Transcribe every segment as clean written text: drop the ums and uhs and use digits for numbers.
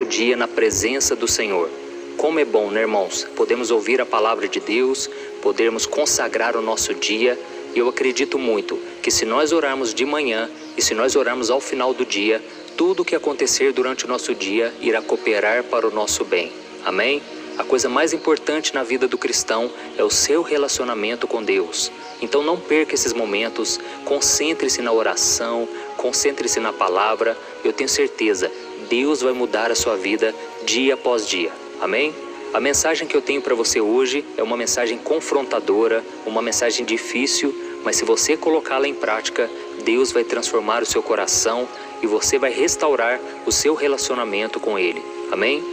dia na presença do Senhor. Como é bom, né, irmãos? Podemos ouvir a palavra de Deus, podemos consagrar o nosso dia. E eu acredito muito que se nós orarmos de manhã e se nós orarmos ao final do dia, tudo o que acontecer durante o nosso dia irá cooperar para o nosso bem. Amém? A coisa mais importante na vida do cristão é o seu relacionamento com Deus. Então não perca esses momentos, concentre-se na oração, concentre-se na palavra. Eu tenho certeza, Deus vai mudar a sua vida dia após dia. Amém? A mensagem que eu tenho para você hoje é uma mensagem confrontadora, uma mensagem difícil, mas se você colocá-la em prática, Deus vai transformar o seu coração e você vai restaurar o seu relacionamento com Ele. Amém?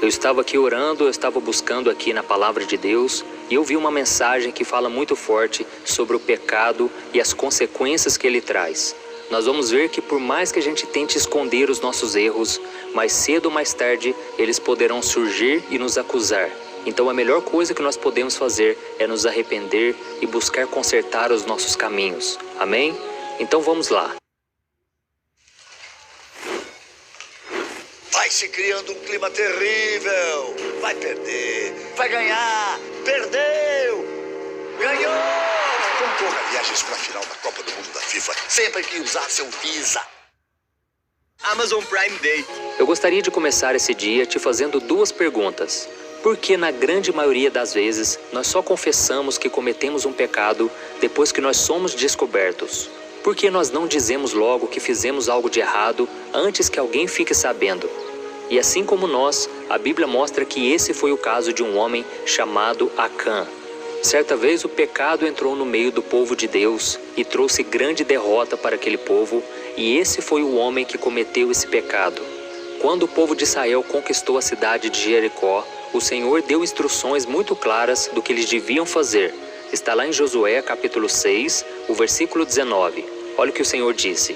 Eu estava aqui orando, eu estava buscando aqui na palavra de Deus e eu vi uma mensagem que fala muito forte sobre o pecado e as consequências que ele traz. Nós vamos ver que por mais que a gente tente esconder os nossos erros, mais cedo ou mais tarde eles poderão surgir e nos acusar. Então a melhor coisa que nós podemos fazer é nos arrepender e buscar consertar os nossos caminhos. Amém? Então vamos lá. Vai se criando um clima terrível. Vai perder, vai ganhar, perdeu, ganhou. Concorra a viagens para a final da Copa do Mundo da FIFA, sempre que usar seu Visa. Amazon Prime Day. Eu gostaria de começar esse dia te fazendo duas perguntas. Por que na grande maioria das vezes nós só confessamos que cometemos um pecado depois que nós somos descobertos? Por que nós não dizemos logo que fizemos algo de errado antes que alguém fique sabendo? E assim como nós, a Bíblia mostra que esse foi o caso de um homem chamado Acã. Certa vez o pecado entrou no meio do povo de Deus e trouxe grande derrota para aquele povo, e esse foi o homem que cometeu esse pecado. Quando o povo de Israel conquistou a cidade de Jericó, o Senhor deu instruções muito claras do que eles deviam fazer. Está lá em Josué capítulo 6, o versículo 19. Olha o que o Senhor disse.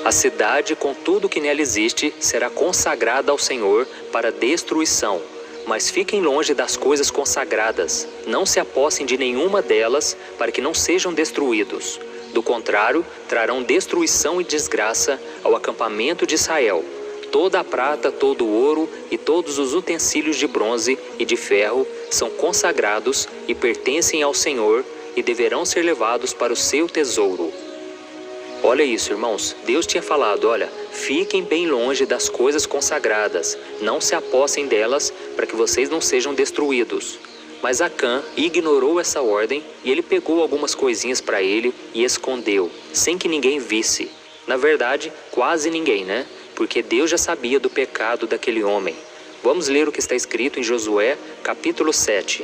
A cidade com tudo que nela existe será consagrada ao Senhor para destruição. Mas fiquem longe das coisas consagradas, não se apossem de nenhuma delas, para que não sejam destruídos. Do contrário, trarão destruição e desgraça ao acampamento de Israel. Toda a prata, todo o ouro e todos os utensílios de bronze e de ferro são consagrados e pertencem ao Senhor e deverão ser levados para o seu tesouro. Olha isso, irmãos, Deus tinha falado, olha, fiquem bem longe das coisas consagradas, não se apossem delas para que vocês não sejam destruídos. Mas Acã ignorou essa ordem e ele pegou algumas coisinhas para ele e escondeu, sem que ninguém visse. Na verdade, quase ninguém, né? Porque Deus já sabia do pecado daquele homem. Vamos ler o que está escrito em Josué, capítulo 7.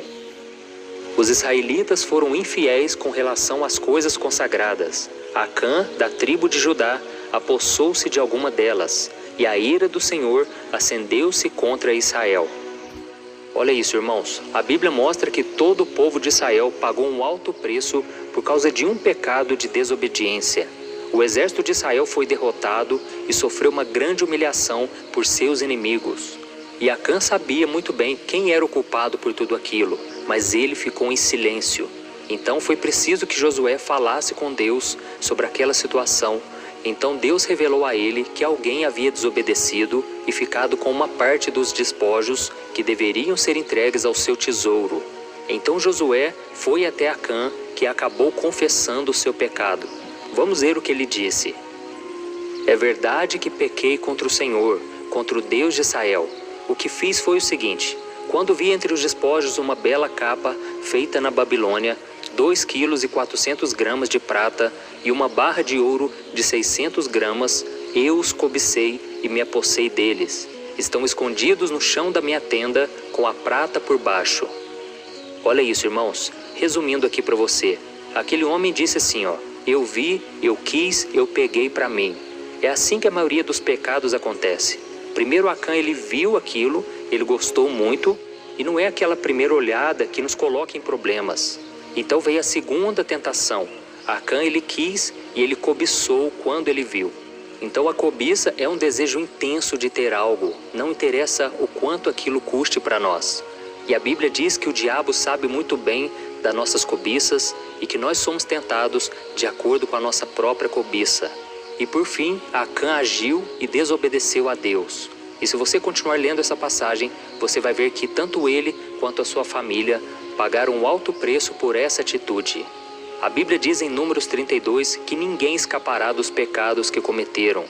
Os israelitas foram infiéis com relação às coisas consagradas. Acã, da tribo de Judá, apossou-se de alguma delas, e a ira do Senhor acendeu-se contra Israel. Olha isso, irmãos. A Bíblia mostra que todo o povo de Israel pagou um alto preço por causa de um pecado de desobediência. O exército de Israel foi derrotado e sofreu uma grande humilhação por seus inimigos. E Acã sabia muito bem quem era o culpado por tudo aquilo, mas ele ficou em silêncio. Então foi preciso que Josué falasse com Deus sobre aquela situação. Então Deus revelou a ele que alguém havia desobedecido e ficado com uma parte dos despojos que deveriam ser entregues ao seu tesouro. Então Josué foi até Acã, que acabou confessando o seu pecado. Vamos ver o que ele disse. É verdade que pequei contra o Senhor, contra o Deus de Israel. O que fiz foi o seguinte: quando vi entre os despojos uma bela capa feita na Babilônia, 2 quilos e 400 gramas de prata e uma barra de ouro de 600 gramas, eu os cobicei e me apossei deles. Estão escondidos no chão da minha tenda, com a prata por baixo. Olha isso, irmãos. Resumindo aqui para você. Aquele homem disse assim, ó: eu vi, eu quis, eu peguei para mim. É assim que a maioria dos pecados acontece. Primeiro Acã, ele viu aquilo, ele gostou muito, e não é aquela primeira olhada que nos coloca em problemas. Então veio a segunda tentação. Acã, ele quis e ele cobiçou quando ele viu. Então a cobiça é um desejo intenso de ter algo. Não interessa o quanto aquilo custe para nós. E a Bíblia diz que o diabo sabe muito bem das nossas cobiças e que nós somos tentados de acordo com a nossa própria cobiça. E por fim, Acã agiu e desobedeceu a Deus. E se você continuar lendo essa passagem, você vai ver que tanto ele quanto a sua família pagaram um alto preço por essa atitude. A Bíblia diz em Números 32 que ninguém escapará dos pecados que cometeram.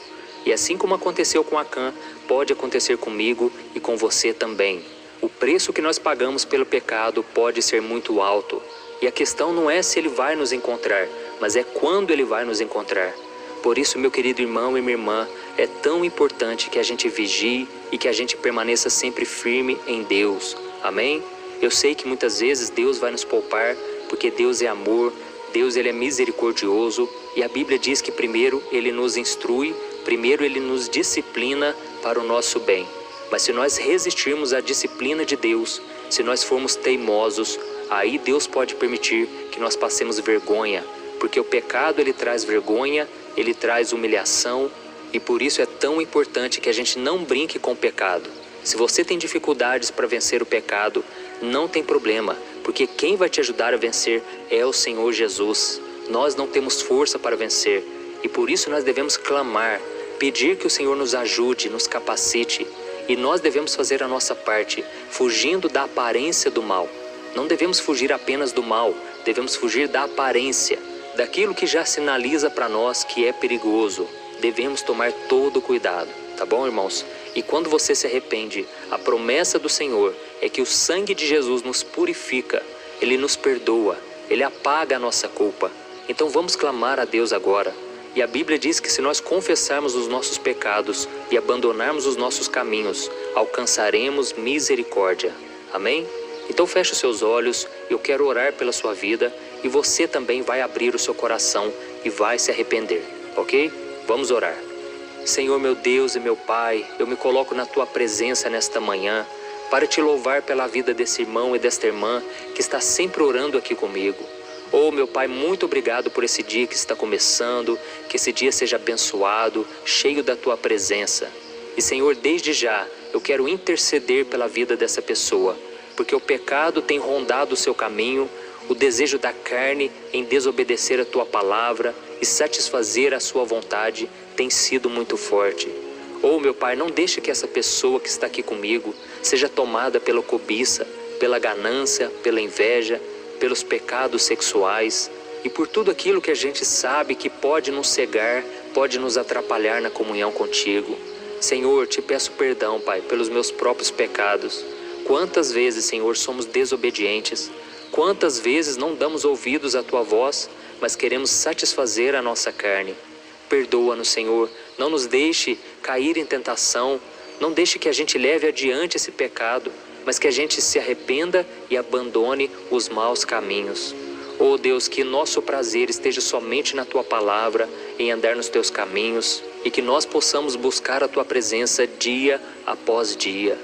E assim como aconteceu com Acã, pode acontecer comigo e com você também. O preço que nós pagamos pelo pecado pode ser muito alto. E a questão não é se ele vai nos encontrar, mas é quando ele vai nos encontrar. Por isso, meu querido irmão e minha irmã, é tão importante que a gente vigie e que a gente permaneça sempre firme em Deus. Amém? Eu sei que muitas vezes Deus vai nos poupar, porque Deus é amor, Deus ele é misericordioso, e a Bíblia diz que primeiro Ele nos instrui, primeiro Ele nos disciplina para o nosso bem. Mas se nós resistirmos à disciplina de Deus, se nós formos teimosos, aí Deus pode permitir que nós passemos vergonha, porque o pecado ele traz vergonha, ele traz humilhação, e por isso é tão importante que a gente não brinque com o pecado. Se você tem dificuldades para vencer o pecado, não tem problema, porque quem vai te ajudar a vencer é o Senhor Jesus. Nós não temos força para vencer, e por isso nós devemos clamar, pedir que o Senhor nos ajude, nos capacite, e nós devemos fazer a nossa parte, fugindo da aparência do mal. Não devemos fugir apenas do mal, devemos fugir da aparência, daquilo que já sinaliza para nós que é perigoso. Devemos tomar todo o cuidado, tá bom, irmãos? E quando você se arrepende, a promessa do Senhor é que o sangue de Jesus nos purifica, Ele nos perdoa, Ele apaga a nossa culpa. Então vamos clamar a Deus agora. E a Bíblia diz que se nós confessarmos os nossos pecados e abandonarmos os nossos caminhos, alcançaremos misericórdia. Amém? Então feche os seus olhos, eu quero orar pela sua vida e você também vai abrir o seu coração e vai se arrepender, ok? Vamos orar. Senhor meu Deus e meu Pai, eu me coloco na Tua presença nesta manhã para Te louvar pela vida desse irmão e desta irmã que está sempre orando aqui comigo. Oh meu Pai, muito obrigado por esse dia que está começando, que esse dia seja abençoado, cheio da Tua presença. E Senhor, desde já eu quero interceder pela vida dessa pessoa, porque o pecado tem rondado o seu caminho, o desejo da carne em desobedecer a Tua palavra e satisfazer a sua vontade tem sido muito forte. Oh meu Pai, não deixe que essa pessoa que está aqui comigo seja tomada pela cobiça, pela ganância, pela inveja, pelos pecados sexuais e por tudo aquilo que a gente sabe que pode nos cegar, pode nos atrapalhar na comunhão contigo. Senhor, te peço perdão, Pai, pelos meus próprios pecados. Quantas vezes, Senhor, somos desobedientes? Quantas vezes não damos ouvidos à Tua voz, mas queremos satisfazer a nossa carne? Perdoa-nos, Senhor, não nos deixe cair em tentação, não deixe que a gente leve adiante esse pecado, mas que a gente se arrependa e abandone os maus caminhos. Oh Deus, que nosso prazer esteja somente na Tua palavra, em andar nos Teus caminhos, e que nós possamos buscar a Tua presença dia após dia.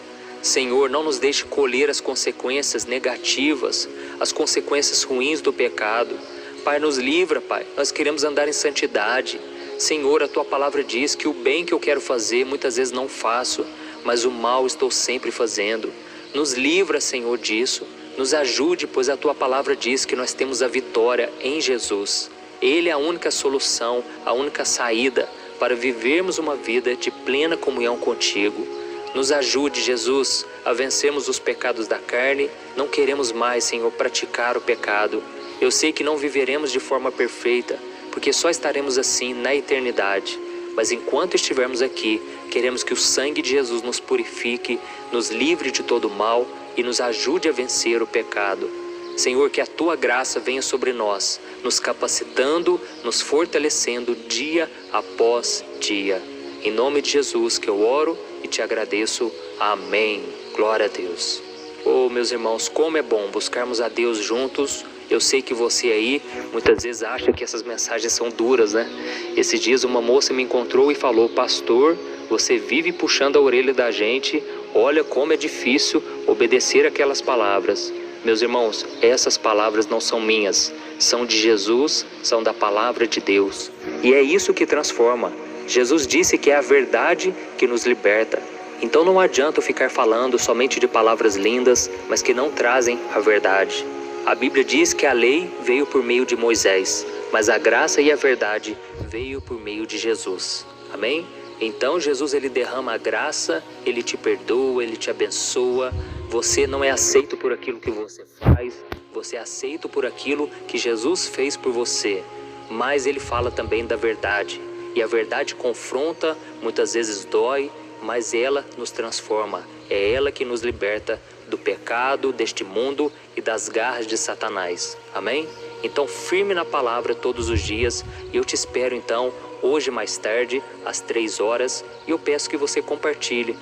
Senhor, não nos deixe colher as consequências negativas, as consequências ruins do pecado. Pai, nos livra, Pai, nós queremos andar em santidade. Senhor, a Tua palavra diz que o bem que eu quero fazer muitas vezes não faço, mas o mal estou sempre fazendo. Nos livra, Senhor, disso. Nos ajude, pois a Tua palavra diz que nós temos a vitória em Jesus. Ele é a única solução, a única saída para vivermos uma vida de plena comunhão contigo. Nos ajude, Jesus, a vencermos os pecados da carne. Não queremos mais, Senhor, praticar o pecado. Eu sei que não viveremos de forma perfeita, porque só estaremos assim na eternidade. Mas enquanto estivermos aqui, queremos que o sangue de Jesus nos purifique, nos livre de todo mal e nos ajude a vencer o pecado. Senhor, que a Tua graça venha sobre nós, nos capacitando, nos fortalecendo dia após dia. Em nome de Jesus que eu oro e te agradeço. Amém. Glória a Deus. Oh, meus irmãos, como é bom buscarmos a Deus juntos. Eu sei que você aí muitas vezes acha que essas mensagens são duras, né? Esses dias uma moça me encontrou e falou: pastor, você vive puxando a orelha da gente, olha como é difícil obedecer aquelas palavras. Meus irmãos, essas palavras não são minhas, são de Jesus, são da palavra de Deus. E é isso que transforma. Jesus disse que é a verdade que nos liberta. Então não adianta ficar falando somente de palavras lindas, mas que não trazem a verdade. A Bíblia diz que a lei veio por meio de Moisés, mas a graça e a verdade veio por meio de Jesus. Amém? Então Jesus ele derrama a graça, ele te perdoa, ele te abençoa. Você não é aceito por aquilo que você faz, você é aceito por aquilo que Jesus fez por você. Mas ele fala também da verdade. E a verdade confronta, muitas vezes dói, mas ela nos transforma. É ela que nos liberta do pecado, deste mundo e das garras de Satanás. Amém? Então firme na palavra todos os dias. E eu te espero então hoje mais tarde, às 3 horas. E eu peço que você compartilhe